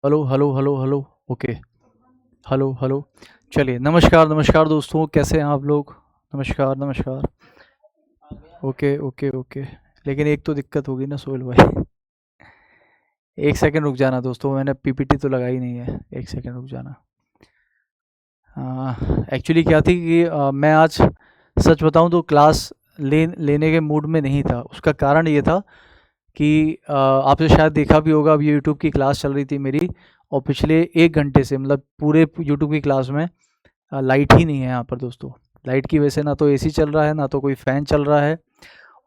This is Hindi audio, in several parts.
Hello hello hello hello. Okay. Hello hello. चलिए, नमस्कार नमस्कार दोस्तों, कैसे हैं आप लोग? नमस्कार नमस्कार। Okay okay okay. लेकिन एक तो दिक्कत होगी ना सोहेल भाई। एक सेकंड रुक जाना दोस्तों, मैंने पीपीटी तो लगाई नहीं है, एक सेकंड रुक जाना। एक्चुअली क्या थी कि मैं आज सच बताऊं तो क्लास लेने के मूड में नहीं था। उसका कारण ये था कि आपने शायद देखा भी होगा, अब ये यूट्यूब की क्लास चल रही थी मेरी, और पिछले 1 घंटे से मतलब पूरे यूट्यूब की क्लास में लाइट ही नहीं है यहाँ पर दोस्तों। लाइट की वजह से ना तो एसी चल रहा है, ना तो कोई फ़ैन चल रहा है,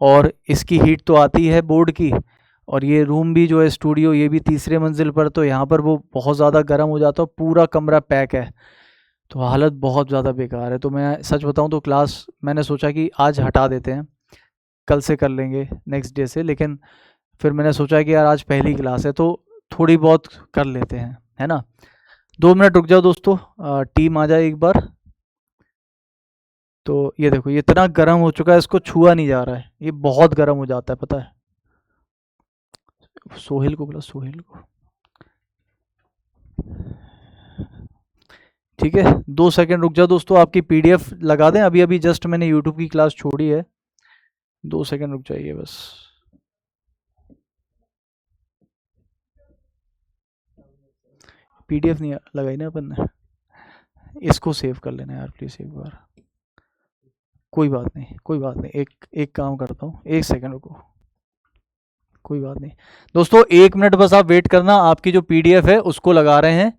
और इसकी हीट तो आती है बोर्ड की। और ये रूम भी जो है स्टूडियो, ये भी तीसरे मंजिल पर, तो यहाँ पर वो बहुत ज़्यादा गर्म हो जाता है, पूरा कमरा पैक है, तो हालत बहुत ज़्यादा बेकार है। तो मैं सच बताऊँ तो क्लास मैंने सोचा कि आज हटा देते हैं, कल से कर लेंगे नेक्स्ट डे से, लेकिन फिर मैंने सोचा कि यार आज पहली क्लास है तो थोड़ी बहुत कर लेते हैं, है ना। 2 मिनट रुक जाओ दोस्तों, टीम आ जाए एक बार। तो ये देखो, ये इतना गर्म हो चुका है, इसको छुआ नहीं जा रहा है, ये बहुत गर्म हो जाता है पता है। सोहेल को बोला, सोहेल को। ठीक है, 2 सेकंड रुक जाओ दोस्तों, आपकी पीडीएफ लगा दें, अभी अभी जस्ट मैंने यूट्यूब की क्लास छोड़ी है। 2 सेकंड रुक जाइए बस। पीडीएफ नहीं लगाई ना अपन ने, इसको सेव कर लेना यार प्लीज़ एक बार। कोई बात नहीं, कोई बात नहीं, एक एक काम करता हूँ, 1 सेकंड रुको। कोई बात नहीं दोस्तों, 1 मिनट बस आप वेट करना, आपकी जो पीडीएफ है उसको लगा रहे हैं,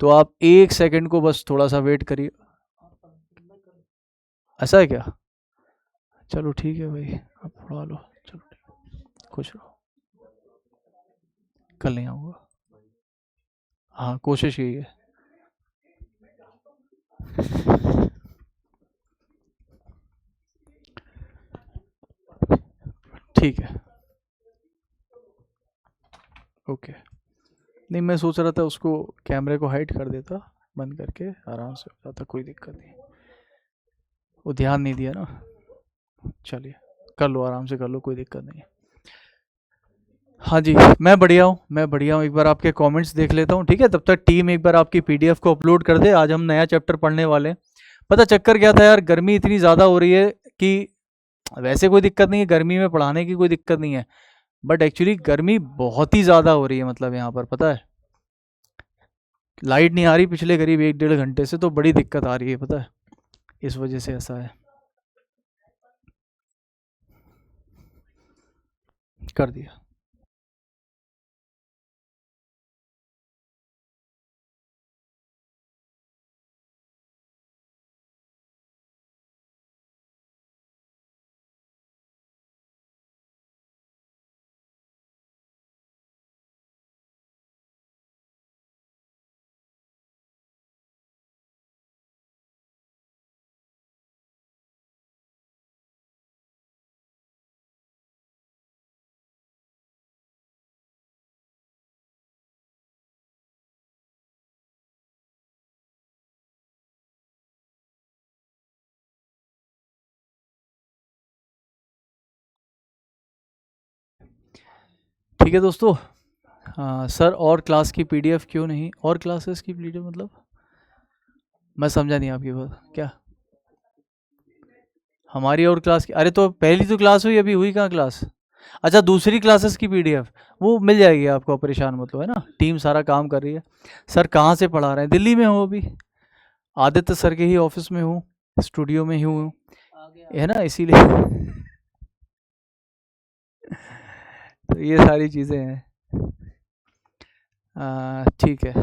तो आप 1 सेकंड को बस थोड़ा सा वेट करिए। ऐसा है क्या? चलो ठीक है भाई, आप पढ़ा लो। चलो ठीक, खुश रहो। कल नहीं आऊँगा। हाँ, कोशिश यही है। ठीक है। ओके। नहीं, मैं सोच रहा था उसको कैमरे को हाइड कर देता, बंद करके आराम से हो जाता, कोई दिक्कत नहीं। वो ध्यान नहीं दिया ना। चलिए, कर लो आराम से कर लो, कोई दिक्कत नहीं है। हाँ जी, मैं बढ़िया हूँ, मैं बढ़िया हूँ। एक बार आपके कमेंट्स देख लेता हूँ, ठीक है? तब तक टीम एक बार आपकी पीडीएफ को अपलोड कर दे, आज हम नया चैप्टर पढ़ने वाले हैं। पता चक्कर क्या था यार, गर्मी इतनी ज़्यादा हो रही है कि वैसे कोई दिक्कत नहीं है, गर्मी में पढ़ाने की कोई दिक्कत नहीं है, बट एक्चुअली गर्मी बहुत ही ज़्यादा हो रही है, मतलब यहाँ पर पता है, लाइट नहीं आ रही पिछले करीब 1 डेढ़ घंटे से, तो बड़ी दिक्कत आ रही है पता है, इस वजह से ऐसा है। कर दिया। ठीक है दोस्तों। हाँ सर, और क्लास की पीडीएफ क्यों नहीं, और क्लासेस की पीडीएफ मतलब? मैं समझा नहीं आपकी बात क्या। हमारी और क्लास की, अरे तो पहली तो क्लास हुई, अभी हुई कहाँ क्लास? अच्छा, दूसरी क्लासेस की पीडीएफ वो मिल जाएगी आपको, परेशान मत लो, है ना, टीम सारा काम कर रही है। सर कहाँ से पढ़ा रहे हैं? दिल्ली में हूँ अभी, आदित्य सर के ही ऑफिस में हूँ, स्टूडियो में ही हूँ, है ना, इसीलिए। तो ये सारी चीज़ें हैं। ठीक है।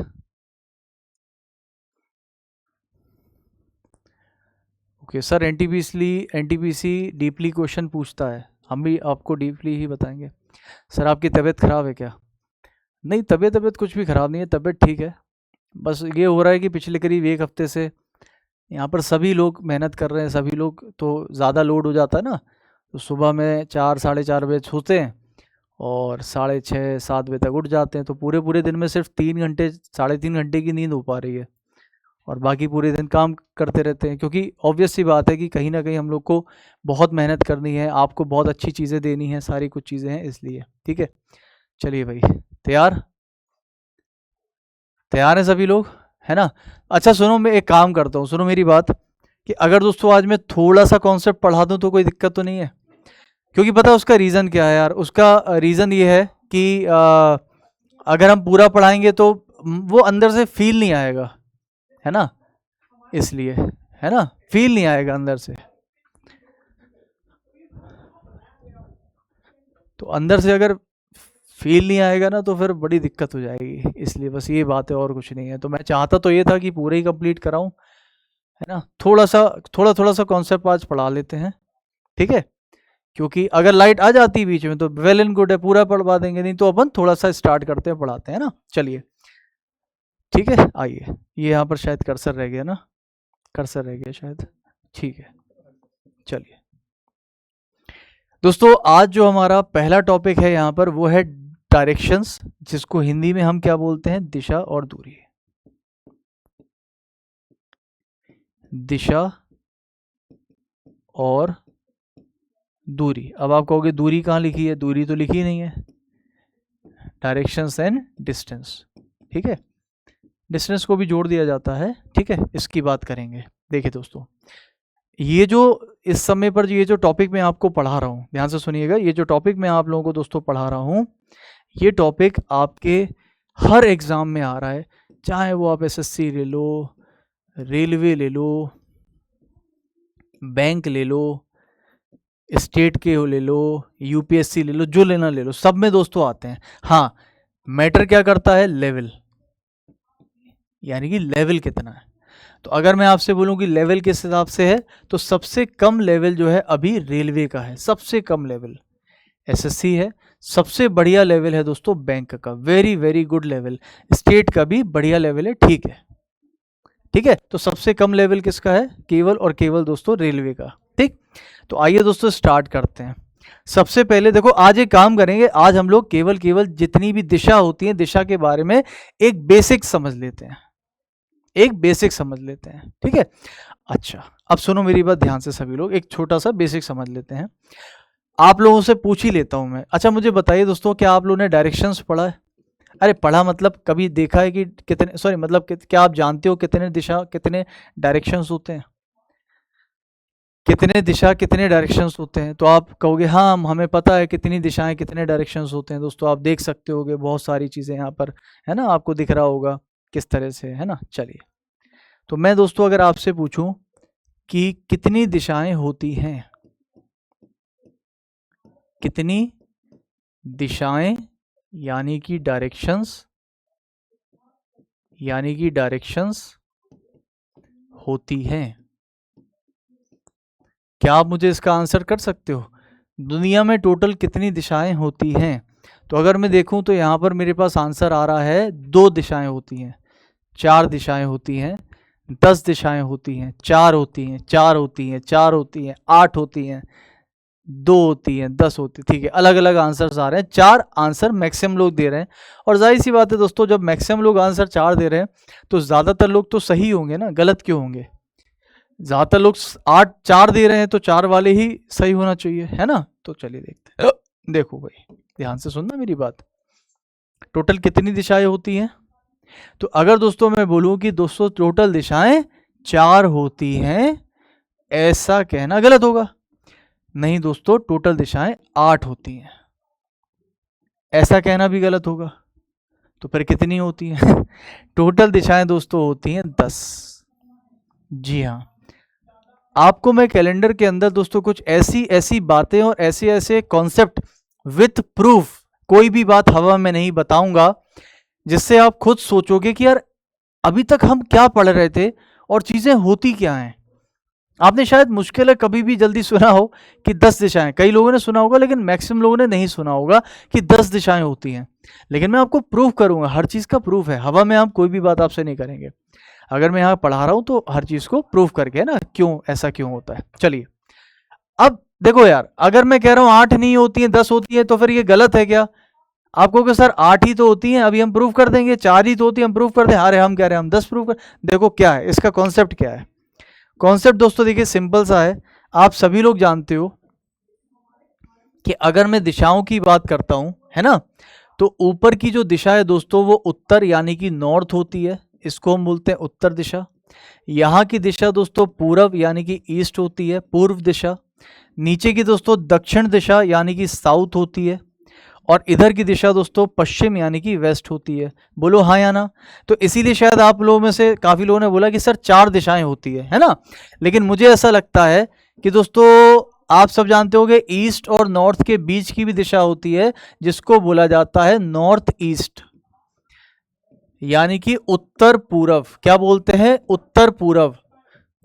Okay sir, NTPC deeply question पूछता है, हम भी आपको डीपली ही बताएंगे। सर आपकी तबीयत ख़राब है क्या? नहीं, तबीयत तबीयत कुछ भी ख़राब नहीं है, तबीयत ठीक है। बस ये हो रहा है कि पिछले करीब 1 हफ्ते से यहाँ पर सभी लोग मेहनत कर रहे हैं, सभी लोग, तो ज़्यादा लोड हो जाता है ना, तो सुबह में 4 साढ़े 4 बजे सोते हैं, और 6:30 7 बजे तक उठ जाते हैं, तो पूरे पूरे दिन में सिर्फ 3 घंटे 3.5 घंटे की नींद हो पा रही है, और बाकी पूरे दिन काम करते रहते हैं, क्योंकि ऑब्वियस सी बात है कि कहीं ना कहीं हम लोग को बहुत मेहनत करनी है, आपको बहुत अच्छी चीज़ें देनी है, सारी कुछ चीज़ें हैं इसलिए। ठीक है, चलिए भाई, तैयार? तैयार हैं सभी लोग, है ना? अच्छा सुनो, मैं एक काम करता हूँ, सुनो मेरी बात, कि अगर दोस्तों आज मैं थोड़ा सा कॉन्सेप्ट पढ़ा दूँ तो कोई दिक्कत तो नहीं है? क्योंकि पता है उसका रीज़न क्या है यार? उसका रीज़न ये है कि अगर हम पूरा पढ़ाएंगे तो वो अंदर से फील नहीं आएगा, है ना? इसलिए, है ना, फील नहीं आएगा अंदर से। तो अंदर से अगर फील नहीं आएगा ना तो फिर बड़ी दिक्कत हो जाएगी, इसलिए बस ये बात है और कुछ नहीं है। तो मैं चाहता तो ये था कि पूरे ही कंप्लीट कराऊं, है ना? थोड़ा सा कॉन्सेप्ट आज पढ़ा लेते हैं, ठीक है? क्योंकि अगर लाइट आ जाती है बीच में तो वेल एंड गुड है, पूरा पढ़वा देंगे, नहीं तो अपन थोड़ा सा स्टार्ट करते हैं, पढ़ाते हैं ना। चलिए ठीक है, आइए। ये यहाँ पर शायद कर्सर रह गया ना, कर्सर रह गया शायद, ठीक है। चलिए दोस्तों, आज जो हमारा पहला टॉपिक है यहाँ पर वो है डायरेक्शंस, जिसको हिंदी में हम क्या बोलते हैं? दिशा और दूरी। दिशा और दूरी। अब आप कहोगे दूरी कहाँ लिखी है? दूरी तो लिखी नहीं है, डायरेक्शंस एंड डिस्टेंस, ठीक है? डिस्टेंस को भी जोड़ दिया जाता है, ठीक है? इसकी बात करेंगे। देखिए दोस्तों, ये जो इस समय पर ये जो टॉपिक मैं आपको पढ़ा रहा हूँ, ध्यान से सुनिएगा, ये जो टॉपिक मैं आप लोगों को दोस्तों पढ़ा रहा हूँ, ये टॉपिक आपके हर एग्ज़ाम में आ रहा है, चाहे वो आप एसएससी ले लो, रेलवे ले लो, बैंक ले लो, स्टेट के ले लो, यूपीएससी ले लो, जो लेना ले लो, सब में दोस्तों आते हैं। हाँ, मैटर क्या करता है? लेवल, यानी कि लेवल कितना है। तो अगर मैं आपसे बोलूं कि लेवल किस हिसाब से है, तो सबसे कम लेवल जो है अभी रेलवे का है, सबसे कम लेवल एसएससी है, सबसे बढ़िया लेवल है दोस्तों बैंक का, very very good level. State का भी बढ़िया लेवल है, ठीक है, ठीक है। तो सबसे कम लेवल किसका है? केवल और केवल दोस्तों रेलवे का, ठीक। तो आइए दोस्तों स्टार्ट करते हैं। सबसे पहले देखो, आज एक काम करेंगे, आज हम लोग केवल जितनी भी दिशा होती है, दिशा के बारे में एक बेसिक समझ लेते हैं, एक बेसिक समझ लेते हैं, ठीक है? अच्छा, अब सुनो मेरी बात ध्यान से सभी लोग, एक छोटा सा बेसिक समझ लेते हैं। आप लोगों से पूछ ही लेता हूं मैं। अच्छा मुझे बताइए दोस्तों, क्या आप लोगों ने डायरेक्शंस पढ़ा है? अरे पढ़ा मतलब कभी देखा है कि कितने, सॉरी मतलब क्या आप जानते हो कितने दिशा कितने डायरेक्शंस होते हैं? कितने दिशा कितने डायरेक्शंस होते हैं? तो आप कहोगे हाँ हमें पता है कितनी दिशाएं कितने डायरेक्शंस होते हैं। दोस्तों आप देख सकते होगे बहुत सारी चीज़ें यहाँ पर, है ना, आपको दिख रहा होगा किस तरह से, है ना। चलिए, तो मैं दोस्तों अगर आपसे पूछूं कि कितनी दिशाएं होती हैं, कितनी दिशाएं यानी कि डायरेक्शंस होती हैं, क्या आप मुझे इसका आंसर कर सकते हो? दुनिया में टोटल कितनी दिशाएं होती हैं? तो अगर मैं देखूं तो यहाँ पर मेरे पास आंसर आ रहा है 2 दिशाएं होती हैं, 4 दिशाएं होती हैं, 10 दिशाएं होती हैं, 4 होती हैं, 4 होती हैं, 4 होती हैं, 8 होती हैं, 2 होती हैं, 10 होती है, ठीक है। अलग अलग आंसर्स आ रहे हैं, 4 आंसर मैक्सिमम लोग दे रहे हैं। और जाहिर सी बात है दोस्तों, जब मैक्सिमम लोग आंसर 4 दे रहे हैं तो ज़्यादातर लोग तो सही होंगे ना, गलत क्यों होंगे? ज़्यादातर लोग 4 दे रहे हैं तो 4 वाले ही सही होना चाहिए, है ना। तो चलिए देखते हैं। देखो भाई ध्यान से सुनना मेरी बात, टोटल कितनी दिशाएं होती हैं? तो अगर दोस्तों मैं बोलूं कि दोस्तों टोटल दिशाएं 4 होती हैं, ऐसा कहना गलत होगा। नहीं दोस्तों, टोटल दिशाएं 8 होती हैं, ऐसा कहना भी गलत होगा। तो फिर कितनी होती हैं? टोटल दिशाएं दोस्तों होती हैं 10। जी हाँ, आपको मैं कैलेंडर के अंदर दोस्तों कुछ ऐसी ऐसी बातें और ऐसे ऐसे कॉन्सेप्ट विथ प्रूफ, कोई भी बात हवा में नहीं बताऊंगा, जिससे आप खुद सोचोगे कि यार अभी तक हम क्या पढ़ रहे थे और चीजें होती क्या हैं। आपने शायद मुश्किल है कभी भी जल्दी सुना हो कि 10 दिशाएं, कई लोगों ने सुना होगा लेकिन मैक्सिमम लोगों ने नहीं सुना होगा कि 10 दिशाएं होती हैं। लेकिन मैं आपको प्रूफ करूंगा, हर चीज का प्रूफ है, हवा में हम कोई भी बात आपसे नहीं करेंगे। अगर मैं यहाँ पढ़ा रहा हूं तो हर चीज को प्रूफ करके, है ना, क्यों ऐसा क्यों होता है। चलिए अब देखो यार, अगर मैं कह रहा हूं 8 नहीं होती है 10 होती है तो फिर ये गलत है क्या? आपको कि सर 8 ही तो होती हैं, अभी हम प्रूफ कर देंगे, 4 ही तो होती है हम प्रूफ कर दें। अरे हम कह रहे हैं हम 10 प्रूफ कर। देखो क्या है इसका कॉन्सेप्ट, क्या है कॉन्सेप्ट दोस्तों? देखिए सिंपल सा है, आप सभी लोग जानते हो कि अगर मैं दिशाओं की बात करता हूं, है ना, तो ऊपर की जो दिशा है दोस्तों वो उत्तर यानी कि नॉर्थ होती है, इसको हम बोलते हैं उत्तर दिशा। यहाँ की दिशा दोस्तों पूरब यानी कि ईस्ट होती है, पूर्व दिशा। नीचे की दोस्तों दक्षिण दिशा यानी कि साउथ होती है, और इधर की दिशा दोस्तों पश्चिम यानी कि वेस्ट होती है। बोलो हाँ या ना। तो इसीलिए शायद आप लोगों में से काफ़ी लोगों ने बोला कि सर 4 दिशाएं होती है ना। लेकिन मुझे ऐसा लगता है कि दोस्तों आप सब जानते होंगे ईस्ट और नॉर्थ के बीच की भी दिशा होती है, जिसको बोला जाता है नॉर्थ ईस्ट यानी कि उत्तर पूरब। क्या बोलते हैं? उत्तर पूरब।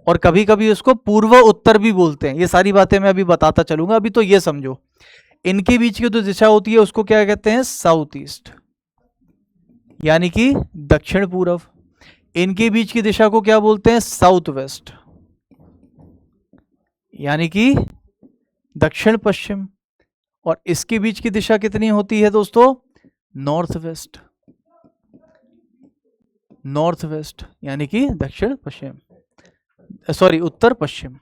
और कभी कभी उसको पूर्व उत्तर भी बोलते हैं। ये सारी बातें मैं अभी बताता चलूंगा, अभी तो ये समझो इनके बीच की जो दिशा होती है उसको क्या कहते हैं? साउथ ईस्ट यानी कि दक्षिण पूरब। इनके बीच की दिशा को क्या बोलते हैं? साउथ वेस्ट यानी कि दक्षिण पश्चिम। और इसके बीच की दिशा कितनी होती है दोस्तों? North west. नॉर्थ वेस्ट यानी कि दक्षिण पश्चिम, सॉरी उत्तर पश्चिम।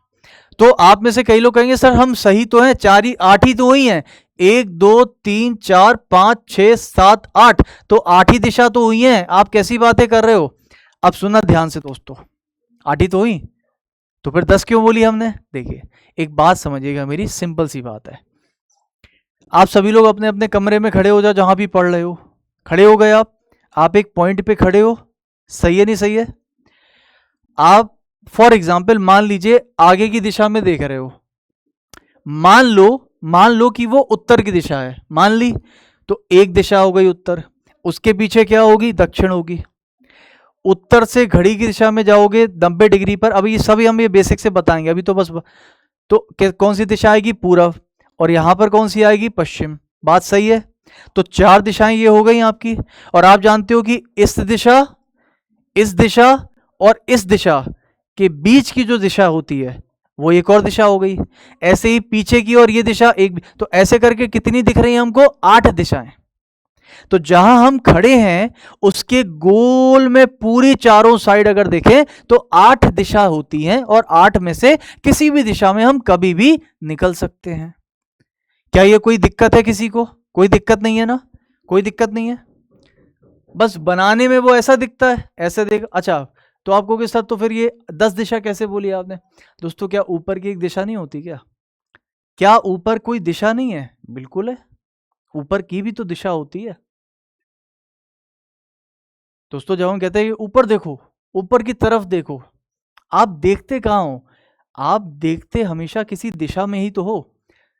तो आप में से कई लोग कहेंगे सर हम सही तो हैं, 8 ही तो हुई हैं, 1 2 3 4 5 6 7 8, तो 8 ही दिशा तो हुई हैं, आप कैसी बातें कर रहे हो? अब सुनना ध्यान से दोस्तों, 8 ही तो हुई, तो फिर 10 क्यों बोली हमने? देखिए एक बात समझिएगा, मेरी सिंपल सी बात है। आप सभी लोग अपने अपने कमरे में खड़े हो जाओ, जहां भी पढ़ रहे हो, खड़े हो गए आप एक पॉइंट पे खड़े हो, सही है नहीं सही है? आप फॉर एग्जाम्पल मान लीजिए आगे की दिशा में देख रहे हो, मान लो कि वो उत्तर की दिशा है, मान ली, तो एक दिशा हो गई उत्तर, उसके पीछे क्या होगी? दक्षिण होगी। उत्तर से घड़ी की दिशा में जाओगे 90 डिग्री पर, अभी सभी हम ये बेसिक से बताएंगे, अभी तो बस, तो कौन सी दिशा आएगी? पूरब। और यहां पर कौन सी आएगी? पश्चिम। बात सही है? तो 4 दिशाएं ये हो गई आपकी। और आप जानते हो कि इस दिशा और इस दिशा के बीच की जो दिशा होती है वो एक और दिशा हो गई। ऐसे ही पीछे की और ये दिशा एक, तो ऐसे करके कितनी दिख रही है हमको? 8 दिशाएं। तो जहां हम खड़े हैं उसके गोल में पूरी चारों साइड अगर देखें तो 8 दिशा होती हैं, और 8 में से किसी भी दिशा में हम कभी भी निकल सकते हैं। क्या ये कोई दिक्कत है किसी को? कोई दिक्कत नहीं है ना? कोई दिक्कत नहीं है, बस बनाने में वो ऐसा दिखता है, ऐसे देख। अच्छा, तो आपको के साथ, तो फिर ये 10 दिशा कैसे बोली आपने? दोस्तों क्या ऊपर की एक दिशा नहीं होती क्या? क्या ऊपर कोई दिशा नहीं है? बिल्कुल है, ऊपर की भी तो दिशा होती है दोस्तों। जब हम कहते हैं कि ऊपर देखो, ऊपर की तरफ देखो, आप देखते कहाँ हो? आप देखते हमेशा किसी दिशा में ही तो हो।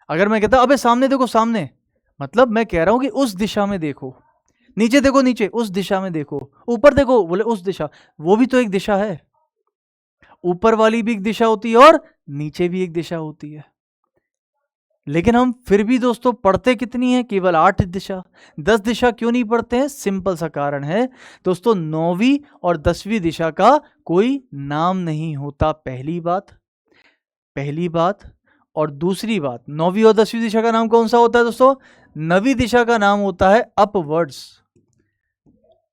अगर मैं कहता अबे सामने देखो, सामने, मतलब मैं कह रहा हूं कि उस दिशा में देखो। नीचे देखो, नीचे, उस दिशा में देखो। ऊपर देखो, बोले उस दिशा, वो भी तो एक दिशा है। ऊपर वाली भी एक दिशा होती है और नीचे भी एक दिशा होती है। लेकिन हम फिर भी दोस्तों पढ़ते कितनी है? केवल 8 दिशा। 10 दिशा क्यों नहीं पढ़ते हैं? सिंपल सा कारण है दोस्तों, 9वीं और 10वीं दिशा का कोई नाम नहीं होता, पहली बात। और दूसरी बात, 9वीं और 10वीं दिशा का नाम कौन सा होता है दोस्तों? 9वीं दिशा का नाम होता है अपवर्ड्स।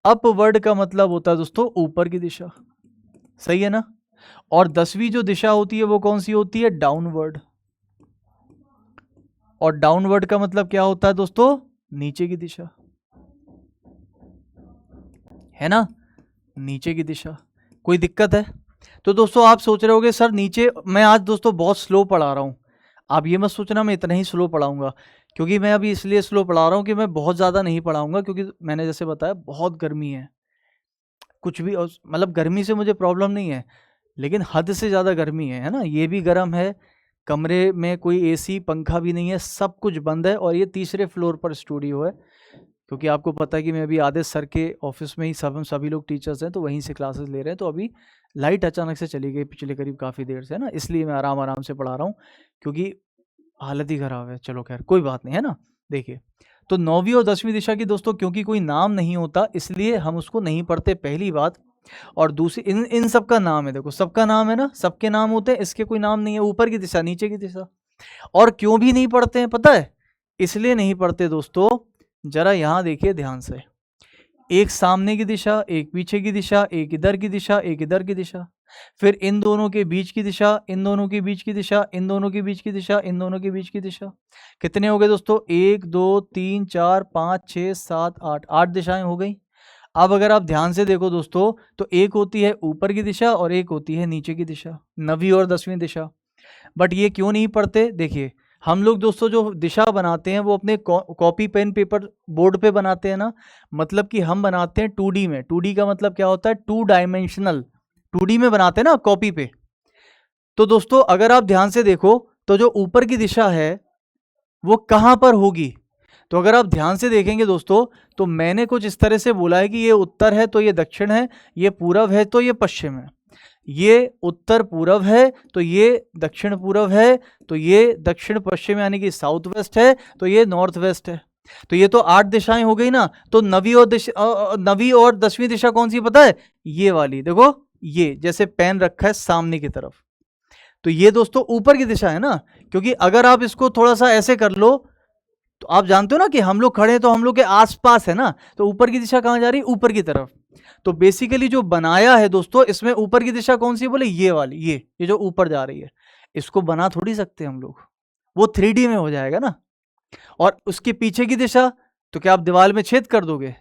अपवर्ड का मतलब होता है दोस्तों ऊपर की दिशा, सही है ना? और 10वीं जो दिशा होती है वो कौन सी होती है? डाउनवर्ड। और डाउनवर्ड का मतलब क्या होता है दोस्तों? नीचे की दिशा, है ना? नीचे की दिशा। कोई दिक्कत है? तो दोस्तों आप सोच रहे होगे सर नीचे, मैं आज दोस्तों बहुत स्लो पढ़ा रहा हूं। आप ये मत सोचना मैं इतना ही स्लो पढ़ाऊंगा, क्योंकि मैं अभी इसलिए स्लो पढ़ा रहा हूं कि मैं बहुत ज़्यादा नहीं पढ़ाऊंगा, क्योंकि मैंने जैसे बताया बहुत गर्मी है। कुछ भी, मतलब गर्मी से मुझे प्रॉब्लम नहीं है, लेकिन हद से ज़्यादा गर्मी है ना? ये भी गर्म है, कमरे में कोई एसी पंखा भी नहीं है, सब कुछ बंद है, और ये 3रे फ्लोर पर स्टूडियो है, क्योंकि आपको पता है कि मैं अभी आदेश सर के ऑफिस में ही, हम सभी लोग टीचर्स हैं तो वहीं से क्लासेस ले रहे हैं। तो अभी लाइट अचानक से चली गई पिछले करीब काफ़ी देर से, है ना, इसलिए मैं आराम से पढ़ा रहा हूँ, क्योंकि हालत ही ख़राब है। चलो खैर कोई बात नहीं, है ना। देखिए, तो 9वीं और 10वीं दिशा की दोस्तों क्योंकि कोई नाम नहीं होता इसलिए हम उसको नहीं पढ़ते, पहली बात। और दूसरी, इन सब का नाम है, देखो सबका नाम है ना, सबके नाम होते हैं, इसके कोई नाम नहीं है। ऊपर की दिशा, नीचे की दिशा। और क्यों भी नहीं पढ़ते हैं पता है? इसलिए नहीं पढ़ते दोस्तों, जरा यहाँ देखिए ध्यान से, एक सामने की दिशा, एक पीछे की दिशा, एक इधर की दिशा, एक इधर की दिशा, फिर इन दोनों के बीच की दिशा, इन दोनों के बीच की दिशा, इन दोनों के बीच की दिशा, इन दोनों के बीच की दिशा। कितने हो गए दोस्तों? 1 2 3 4 5 6 7 8, 8 दिशाएं हो गई। अब अगर आप ध्यान से देखो दोस्तों, तो एक होती है ऊपर की दिशा और एक होती है नीचे की दिशा, 9वीं और 10वीं दिशा। बट ये क्यों नहीं पढ़ते? देखिए, हम लोग दोस्तों जो दिशा बनाते हैं वो अपने कॉपी पेन पेपर बोर्ड पे बनाते हैं ना, मतलब कि हम बनाते हैं 2D में। 2D का मतलब क्या होता है? 2 डायमेंशनल। 2D में बनाते हैं ना कॉपी पे। तो दोस्तों अगर आप ध्यान से देखो, तो जो ऊपर की दिशा है वो कहां पर होगी? तो अगर आप ध्यान से देखेंगे दोस्तों, तो मैंने कुछ इस तरह से बोला है कि ये उत्तर है तो ये दक्षिण है, ये पूरब है तो ये पश्चिम है, ये उत्तर पूरब है तो ये दक्षिण पूरब है, तो ये दक्षिण पश्चिम यानी कि साउथ वेस्ट है, तो ये नॉर्थ वेस्ट है। तो ये तो 8 दिशाएं हो गई ना। तो 9वीं और 10वीं दिशा कौन सी पता है? ये वाली देखो, ये जैसे पेन रखा है सामने की तरफ, तो ये दोस्तों ऊपर की दिशा है ना। क्योंकि अगर आप इसको थोड़ा सा ऐसे कर लो, तो आप जानते हो ना कि हम लोग खड़े हैं तो हम लोग के आसपास है ना, तो ऊपर की दिशा कहां जा रही है? ऊपर की तरफ। तो बेसिकली जो बनाया है दोस्तों, इसमें ऊपर की दिशा कौन सी बोले? ये वाली, ये जो ऊपर जा रही है। इसको बना थोड़ी सकते हम लोग, वो 3D में हो जाएगा ना। और उसके पीछे की दिशा, तो क्या आप दीवार में छेद कर दोगे?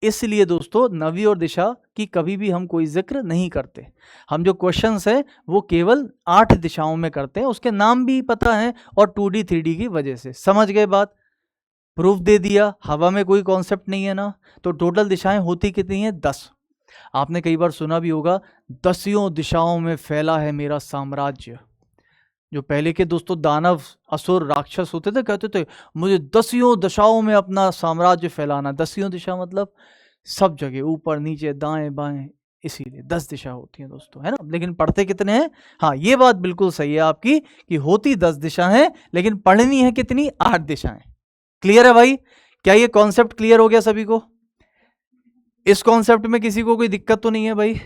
इसलिए दोस्तों 9वीं और दिशा की कभी भी हम कोई जिक्र नहीं करते। हम जो क्वेश्चंस है वो केवल 8 दिशाओं में करते हैं, उसके नाम भी पता है और 2D 3D की वजह से। समझ गए बात? प्रूफ दे दिया। हवा में कोई कॉन्सेप्ट नहीं है ना। तो टोटल दिशाएं होती कितनी हैं? 10। आपने कई बार सुना भी होगा, 10 दिशाओं में फैला है मेरा साम्राज्य। जो पहले के दोस्तों दानव, असुर, राक्षस होते थे, कहते थे मुझे 10 दिशाओं में अपना साम्राज्य फैलाना। 10 दिशा मतलब सब जगह, ऊपर नीचे दाएं बाएं, इसीलिए 10 दिशा होती हैं दोस्तों, है ना। लेकिन पढ़ते कितने हैं? हाँ, ये बात बिल्कुल सही है आपकी कि होती 10 दिशा हैं, लेकिन पढ़नी है कितनी? 8 दिशाएं। क्लियर है भाई? क्या ये कॉन्सेप्ट क्लियर हो गया सभी को? इस कॉन्सेप्ट में किसी को कोई दिक्कत तो नहीं है भाई?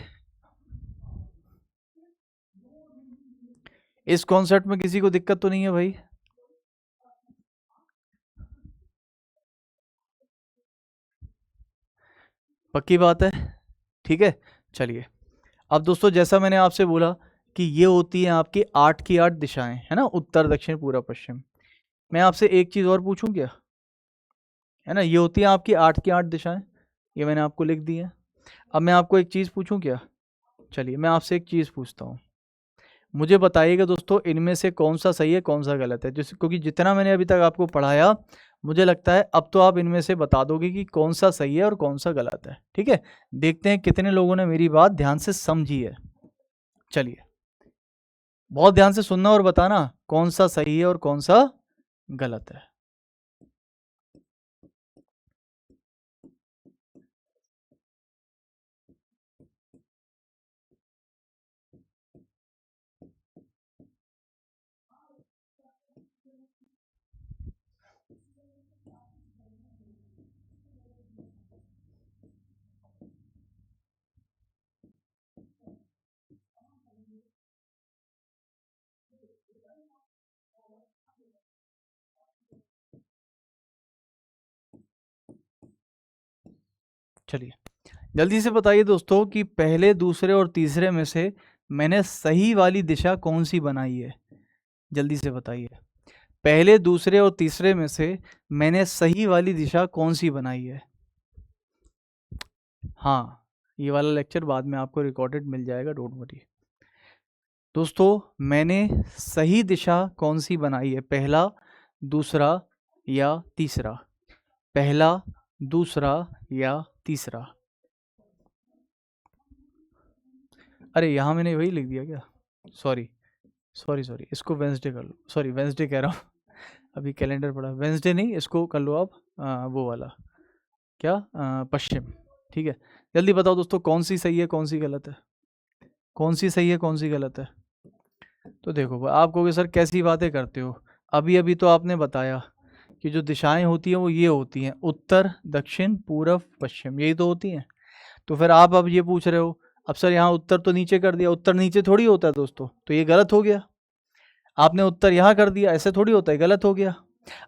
इस कॉन्सेप्ट में किसी को दिक्कत तो नहीं है भाई? पक्की बात है? ठीक है, चलिए। अब दोस्तों जैसा मैंने आपसे बोला कि ये होती है आपकी 8 की 8 दिशाएं, है ना, उत्तर दक्षिण पूर्व पश्चिम। मैं आपसे एक चीज और पूछूं क्या? है ना, ये होती है आपकी 8 की 8 दिशाएं, ये मैंने आपको लिख दी है। अब मैं आपको एक चीज पूछूं क्या? चलिए मैं आपसे एक चीज पूछता हूँ, मुझे बताइएगा दोस्तों इनमें से कौन सा सही है कौन सा गलत है। जैसे क्योंकि जितना मैंने अभी तक आपको पढ़ाया, मुझे लगता है अब तो आप इनमें से बता दोगे कि कौन सा सही है और कौन सा गलत है। ठीक है, देखते हैं कितने लोगों ने मेरी बात ध्यान से समझी है। चलिए, बहुत ध्यान से सुनना और बताना कौन सा सही है और कौन सा गलत है। चलिए जल्दी से बताइए दोस्तों कि पहले, दूसरे और तीसरे में से मैंने सही वाली दिशा कौन सी बनाई है? जल्दी से बताइए, पहले, दूसरे और तीसरे में से मैंने सही वाली दिशा कौन सी बनाई है? हाँ, ये वाला लेक्चर बाद में आपको रिकॉर्डेड मिल जाएगा, डोंट वरी। दोस्तों मैंने सही दिशा कौन सी बनाई है? पहला, दूसरा या तीसरा? पहला, दूसरा या तीसरा? अरे यहाँ मैंने वही लिख दिया क्या? सॉरी सॉरी सॉरी, इसको वेंसडे कर लो। सॉरी, वेंसडे कह रहा हूँ, अभी कैलेंडर पड़ा। वेंसडे नहीं, इसको कर लो आप वो वाला क्या, पश्चिम। ठीक है, जल्दी बताओ दोस्तों कौन सी सही है कौन सी गलत है? कौन सी सही है कौन सी गलत है? तो देखो आप कहोगे सर कैसी बातें करते हो, अभी अभी तो आपने बताया कि जो दिशाएं होती हैं वो ये होती हैं, उत्तर दक्षिण पूरब पश्चिम, यही तो होती हैं। तो फिर आप अब ये पूछ रहे हो, अब सर यहाँ उत्तर तो नीचे कर दिया, उत्तर नीचे थोड़ी होता है दोस्तों, तो ये गलत हो गया। आपने उत्तर यहाँ कर दिया, ऐसे थोड़ी होता है, गलत हो गया।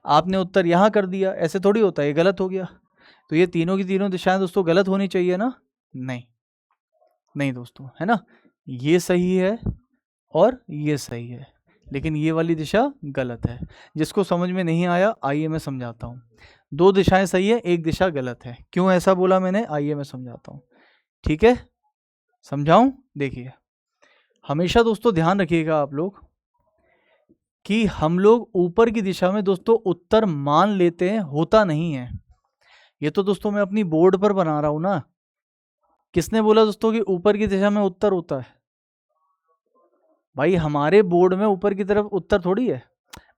आपने उत्तर यहाँ कर दिया, ऐसे थोड़ी होता है, ये गलत हो गया। तो ये तीनों की तीनों दिशाएं दोस्तों गलत होनी चाहिए ना? नहीं नहीं दोस्तों, है ना। ये सही है और ये सही है, लेकिन ये वाली दिशा गलत है। जिसको समझ में नहीं आया आइए मैं समझाता हूँ। दो दिशाएं सही है, एक दिशा गलत है। क्यों ऐसा बोला मैंने, आइए मैं समझाता हूँ। ठीक है, समझाऊं? देखिए, हमेशा दोस्तों ध्यान रखिएगा आप लोग कि हम लोग ऊपर की दिशा में दोस्तों उत्तर मान लेते हैं, होता नहीं है। ये तो दोस्तों मैं अपनी बोर्ड पर बना रहा हूं ना। किसने बोला दोस्तों कि ऊपर की दिशा में उत्तर होता है? भाई हमारे बोर्ड में ऊपर की तरफ उत्तर थोड़ी है।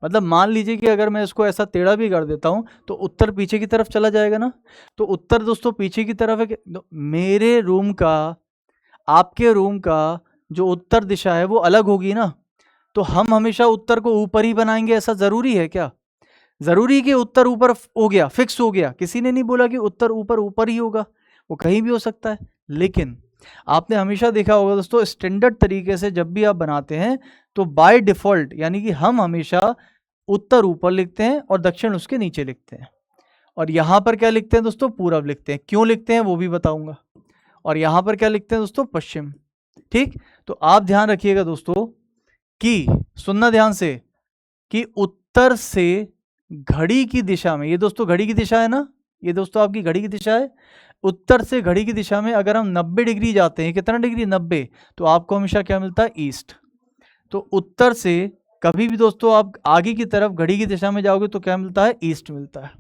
मतलब मान लीजिए कि अगर मैं इसको ऐसा टेढ़ा भी कर देता हूं तो उत्तर पीछे की तरफ चला जाएगा ना। तो उत्तर दोस्तों पीछे की तरफ है मेरे रूम का, आपके रूम का जो उत्तर दिशा है वो अलग होगी ना। तो हम हमेशा उत्तर को ऊपर ही बनाएंगे, ऐसा जरूरी है क्या? जरूरी कि उत्तर ऊपर हो गया, फिक्स हो गया? किसी ने नहीं बोला कि उत्तर ऊपर ऊपर ही होगा, वो कहीं भी हो सकता है। लेकिन आपने हमेशा देखा होगा दोस्तों, स्टैंडर्ड तरीके से जब भी आप बनाते हैं तो बाय डिफॉल्ट यानी कि हम हमेशा उत्तर ऊपर लिखते हैं और दक्षिण उसके नीचे लिखते हैं। और यहां पर क्या लिखते हैं दोस्तों, पूरब लिखते हैं। क्यों लिखते हैं वो भी बताऊंगा। और यहां पर क्या लिखते हैं दोस्तों, पश्चिम। ठीक, तो आप ध्यान रखिएगा दोस्तों कि, सुनना ध्यान से, कि उत्तर से घड़ी की दिशा में, ये दोस्तों घड़ी की दिशा है ना, ये दोस्तों आपकी घड़ी की दिशा है। उत्तर से घड़ी की दिशा में अगर हम 90 डिग्री जाते हैं, कितना डिग्री, 90, तो आपको हमेशा क्या मिलता है, ईस्ट। तो उत्तर से कभी भी दोस्तों आप आगे की तरफ घड़ी की दिशा में जाओगे तो क्या मिलता है, ईस्ट मिलता है।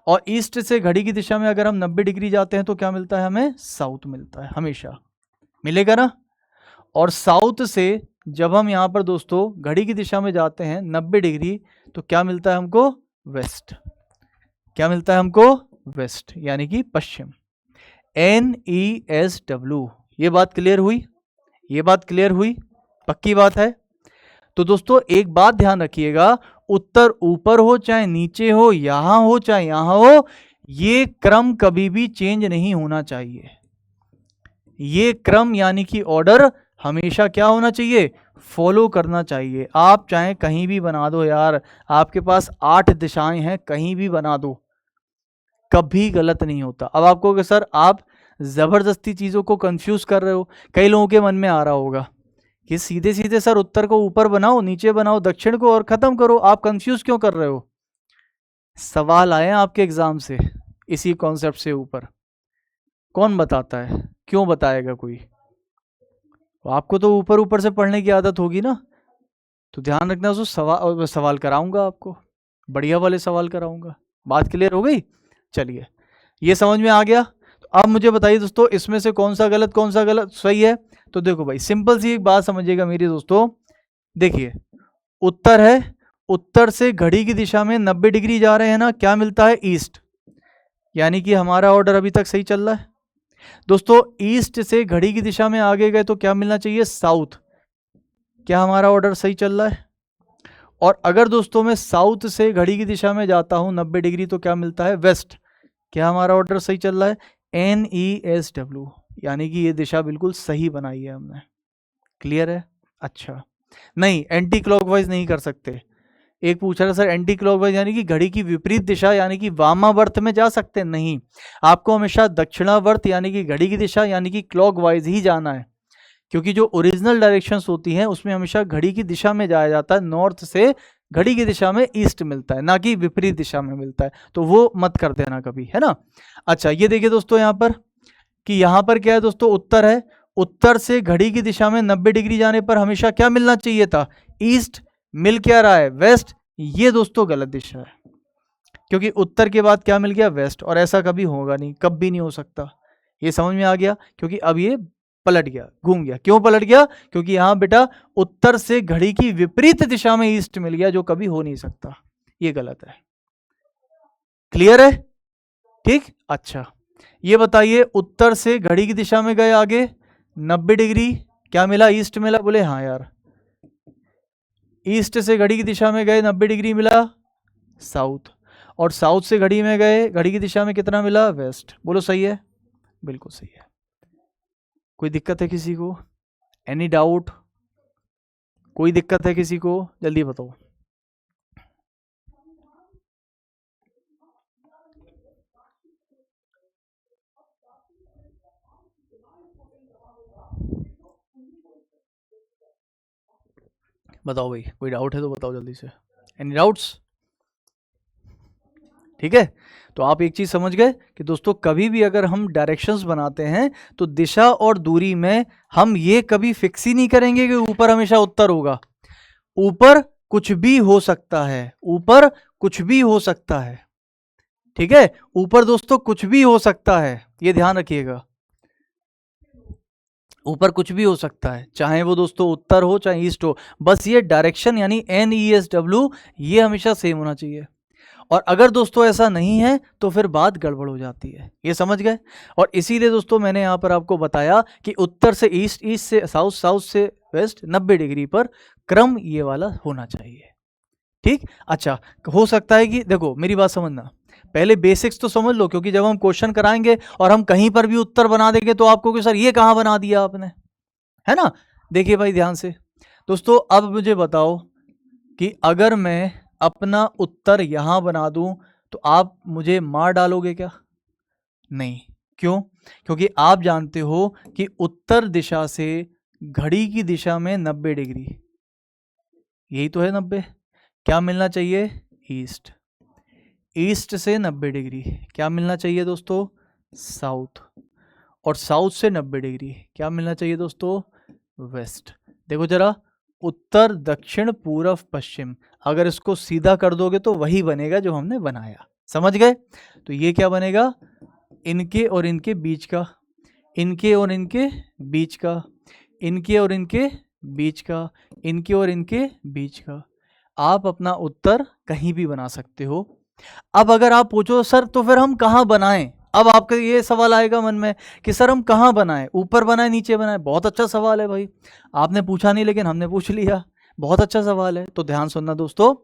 और ईस्ट से घड़ी की दिशा में अगर हम 90 डिग्री जाते हैं तो क्या मिलता है, हमें साउथ मिलता है, हमेशा मिलेगा ना। और साउथ से जब हम यहाँ पर दोस्तों घड़ी की दिशा में जाते हैं 90 डिग्री, तो क्या मिलता है हमको, वेस्ट। क्या मिलता है हमको, वेस्ट, यानी कि पश्चिम। NESW। ये बात क्लियर हुई? ये बात क्लियर हुई? पक्की बात है? तो दोस्तों एक बात ध्यान रखिएगा, उत्तर ऊपर हो चाहे नीचे हो, यहां हो चाहे यहां हो, ये क्रम कभी भी चेंज नहीं होना चाहिए। ये क्रम यानी कि ऑर्डर हमेशा क्या होना चाहिए, फॉलो करना चाहिए। आप चाहे कहीं भी बना दो यार, आपके पास 8 दिशाएं हैं, कहीं भी बना दो, कभी गलत नहीं होता। अब आपको कि सर आप जबरदस्ती चीजों को कंफ्यूज कर रहे हो, कई लोगों के मन में आ रहा होगा कि सीधे सीधे सर उत्तर को ऊपर बनाओ, नीचे बनाओ, दक्षिण को, और खत्म करो, आप कंफ्यूज क्यों कर रहे हो? सवाल आए आपके एग्जाम से इसी कॉन्सेप्ट से ऊपर, कौन बताता है? क्यों बताएगा कोई? तो आपको तो ऊपर ऊपर से पढ़ने की आदत होगी ना, तो ध्यान रखना, उसको सवाल कराऊंगा आपको, बढ़िया वाले सवाल कराऊंगा। बात क्लियर हो गई? चलिए, ये समझ में आ गया। तो अब मुझे बताइए दोस्तों, इसमें से कौन सा गलत कौन सा गलत सही है? तो देखो भाई, सिंपल सी एक बात समझिएगा मेरी दोस्तों। देखिए, उत्तर है, उत्तर से घड़ी की दिशा में 90 डिग्री जा रहे हैं ना, क्या मिलता है, ईस्ट। यानी कि हमारा ऑर्डर अभी तक सही चल रहा है दोस्तों। ईस्ट से घड़ी की दिशा में आगे गए तो क्या मिलना चाहिए, साउथ। क्या हमारा ऑर्डर सही चल रहा है? और अगर दोस्तों मैं साउथ से घड़ी की दिशा में जाता हूं 90 डिग्री तो क्या मिलता है, वेस्ट। क्या हमारा ऑर्डर सही चल रहा है, NESW, यानी कि ये दिशा बिल्कुल सही बनाई है हमने। क्लियर है? अच्छा, नहीं एंटी क्लॉकवाइज नहीं कर सकते। एक पूछ रहा सर एंटी क्लॉकवाइज यानी कि घड़ी की विपरीत दिशा यानी कि वामावर्त में जा सकते हैं? नहीं, आपको हमेशा दक्षिणावर्त यानी कि घड़ी की दिशा यानी कि क्लॉकवाइज ही जाना है। क्योंकि जो ओरिजिनल डायरेक्शंस होती हैं उसमें हमेशा घड़ी की दिशा में जाया जाता है, नॉर्थ से घड़ी की दिशा में ईस्ट मिलता है, ना कि विपरीत दिशा में मिलता है। तो वो मत कर देना कभी, है ना। अच्छा, ये देखिए दोस्तों यहाँ पर कि यहाँ पर क्या है दोस्तों, उत्तर है। उत्तर से घड़ी की दिशा में 90 डिग्री जाने पर हमेशा क्या मिलना चाहिए था, ईस्ट। मिल क्या रहा है, वेस्ट। ये दोस्तों गलत दिशा है, क्योंकि उत्तर के बाद क्या मिल गया, वेस्ट। और ऐसा कभी होगा नहीं, कभी नहीं हो सकता। ये समझ में आ गया? क्योंकि अब ये पलट गया, घूम गया। क्यों पलट गया? क्योंकि यहां बेटा उत्तर से घड़ी की विपरीत दिशा में ईस्ट मिल गया, जो कभी हो नहीं सकता। ये गलत है। क्लियर है? ठीक, अच्छा, ये बताइए, उत्तर से घड़ी की दिशा में गए आगे 90 डिग्री, क्या मिला, ईस्ट मिला? बोले हाँ यार। ईस्ट से घड़ी की दिशा में गए 90 डिग्री मिला, साउथ। और साउथ से घड़ी में गए, घड़ी की दिशा में कितना मिला, वेस्ट। बोलो सही है? बिल्कुल सही है। कोई दिक्कत है किसी को? Any doubt? कोई दिक्कत है किसी को? जल्दी बताओ। बताओ भाई, कोई डाउट है तो बताओ जल्दी से। Any doubts? ठीक है, तो आप एक चीज समझ गए कि दोस्तों कभी भी अगर हम डायरेक्शंस बनाते हैं तो दिशा और दूरी में हम ये कभी फिक्स ही नहीं करेंगे कि ऊपर हमेशा उत्तर होगा। ऊपर कुछ भी हो सकता है, ऊपर कुछ भी हो सकता है। ठीक है, ऊपर दोस्तों कुछ भी हो सकता है, ये ध्यान रखिएगा। ऊपर कुछ भी हो सकता है, चाहे वो दोस्तों उत्तर हो चाहे ईस्ट हो, बस ये डायरेक्शन यानी NESW ये हमेशा सेम होना चाहिए। और अगर दोस्तों ऐसा नहीं है तो फिर बात गड़बड़ हो जाती है, ये समझ गए। और इसीलिए दोस्तों मैंने यहाँ पर आपको बताया कि उत्तर से ईस्ट, ईस्ट से साउथ, साउथ से वेस्ट 90 डिग्री पर क्रम ये वाला होना चाहिए। ठीक, अच्छा हो सकता है कि देखो मेरी बात समझना, पहले बेसिक्स तो समझ लो, क्योंकि जब हम क्वेश्चन कराएंगे और हम कहीं पर भी उत्तर बना देंगे तो आपको कि सर ये कहाँ बना दिया आपने, है ना। देखिए भाई ध्यान से दोस्तों, अब मुझे बताओ कि अगर मैं अपना उत्तर यहां बना दूं तो आप मुझे मार डालोगे क्या? नहीं। क्यों? क्योंकि आप जानते हो कि उत्तर दिशा से घड़ी की दिशा में 90 डिग्री, यही तो है 90। क्या मिलना चाहिए? ईस्ट। ईस्ट से 90 डिग्री क्या मिलना चाहिए दोस्तों? साउथ। और साउथ से 90 डिग्री क्या मिलना चाहिए दोस्तों? वेस्ट। देखो जरा, उत्तर दक्षिण पूर्व पश्चिम, अगर इसको सीधा कर दोगे तो वही बनेगा जो हमने बनाया, समझ गए। तो ये क्या बनेगा? इनके और इनके बीच का, इनके और इनके बीच का, इनके और इनके बीच का, इनके और इनके बीच का। आप अपना उत्तर कहीं भी बना सकते हो। अब अगर आप पूछो सर तो फिर हम कहाँ बनाएं, अब आपका ये सवाल आएगा मन में कि सर हम कहाँ बनाएं, ऊपर बनाएं नीचे बनाएं। बहुत अच्छा सवाल है भाई, आपने पूछा नहीं लेकिन हमने पूछ लिया, बहुत अच्छा सवाल है। तो ध्यान सुनना दोस्तों,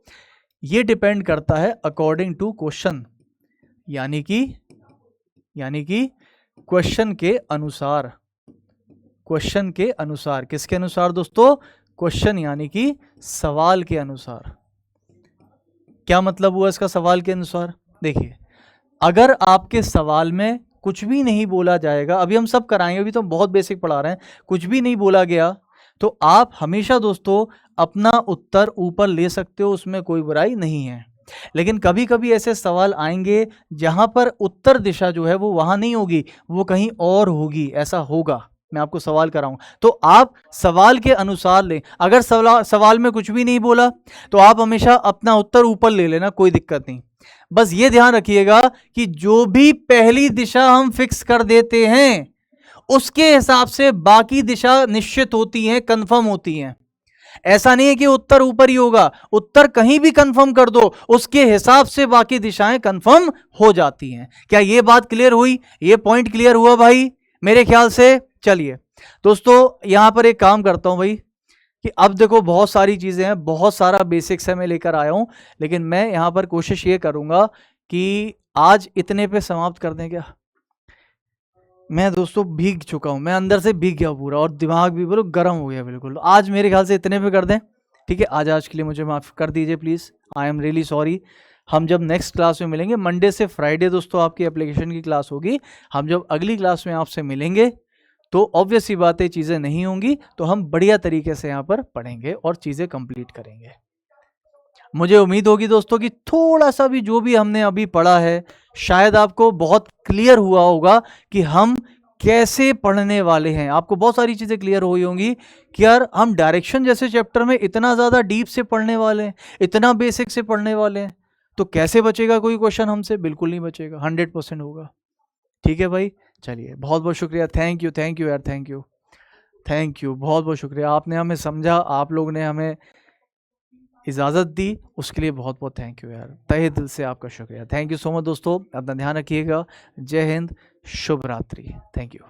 ये डिपेंड करता है अकॉर्डिंग टू क्वेश्चन, यानी कि क्वेश्चन के अनुसार। क्वेश्चन के अनुसार, किसके अनुसार दोस्तों? क्वेश्चन यानी कि सवाल के अनुसार। क्या मतलब हुआ इसका सवाल के अनुसार? देखिए, अगर आपके सवाल में कुछ भी नहीं बोला जाएगा, अभी हम सब कराएंगे, अभी तो हम बहुत बेसिक पढ़ा रहे हैं, कुछ भी नहीं बोला गया तो आप हमेशा दोस्तों अपना उत्तर ऊपर ले सकते हो, उसमें कोई बुराई नहीं है। लेकिन कभी कभी ऐसे सवाल आएंगे जहां पर उत्तर दिशा जो है वो वहां नहीं होगी, वो कहीं और होगी, ऐसा होगा। मैं आपको सवाल कराऊं तो आप सवाल के अनुसार लें। अगर सवाल में कुछ भी नहीं बोला तो आप हमेशा अपना उत्तर ऊपर ले लेना, कोई दिक्कत नहीं। बस ये ध्यान रखिएगा कि जो भी पहली दिशा हम फिक्स कर देते हैं उसके हिसाब से बाकी दिशा निश्चित होती हैं, कंफर्म होती हैं। ऐसा नहीं है कि उत्तर ऊपर ही होगा, उत्तर कहीं भी कंफर्म कर दो उसके हिसाब से बाकी दिशाएं कंफर्म हो जाती हैं। क्या ये बात क्लियर हुई? ये पॉइंट क्लियर हुआ भाई मेरे ख्याल से? चलिए दोस्तों, यहां पर एक काम करता हूं भाई कि अब देखो बहुत सारी चीजें हैं, बहुत सारा बेसिक्स है मैं लेकर आया हूं, लेकिन मैं यहां पर कोशिश ये करूंगा कि आज इतने पे समाप्त कर दें क्या। मैं दोस्तों भीग चुका हूं, मैं अंदर से भीग गया पूरा और दिमाग भी बिल्कुल गर्म हो गया बिल्कुल। आज मेरे ख्याल से इतने पे कर दें, ठीक है। आज के लिए मुझे माफ कर दीजिए please, I am really sorry. हम जब नेक्स्ट क्लास में मिलेंगे, मंडे से फ्राइडे दोस्तों आपकी एप्लीकेशन की क्लास होगी, हम जब अगली क्लास में आपसे मिलेंगे तो ऑब्वियस सी बातें चीज़ें नहीं होंगी, तो हम बढ़िया तरीके से यहाँ पर पढ़ेंगे और चीज़ें कंप्लीट करेंगे। मुझे उम्मीद होगी दोस्तों कि थोड़ा सा भी जो भी हमने अभी पढ़ा है शायद आपको बहुत क्लियर हुआ होगा कि हम कैसे पढ़ने वाले हैं। आपको बहुत सारी चीज़ें क्लियर हुई होंगी कि यार हम डायरेक्शन जैसे चैप्टर में इतना ज़्यादा डीप से पढ़ने वाले हैं, इतना बेसिक से पढ़ने वाले हैं, तो कैसे बचेगा कोई क्वेश्चन हमसे? बिल्कुल नहीं बचेगा, 100% होगा। ठीक है भाई, चलिए बहुत बहुत शुक्रिया, थैंक यू यार, थैंक यू, बहुत बहुत शुक्रिया। आपने हमें समझा, आप लोग ने हमें इजाज़त दी, उसके लिए बहुत बहुत थैंक यू यार, तहे दिल से आपका शुक्रिया। थैंक यू सो मच दोस्तों, अपना ध्यान रखिएगा। जय हिंद, शुभ रात्रि, थैंक यू।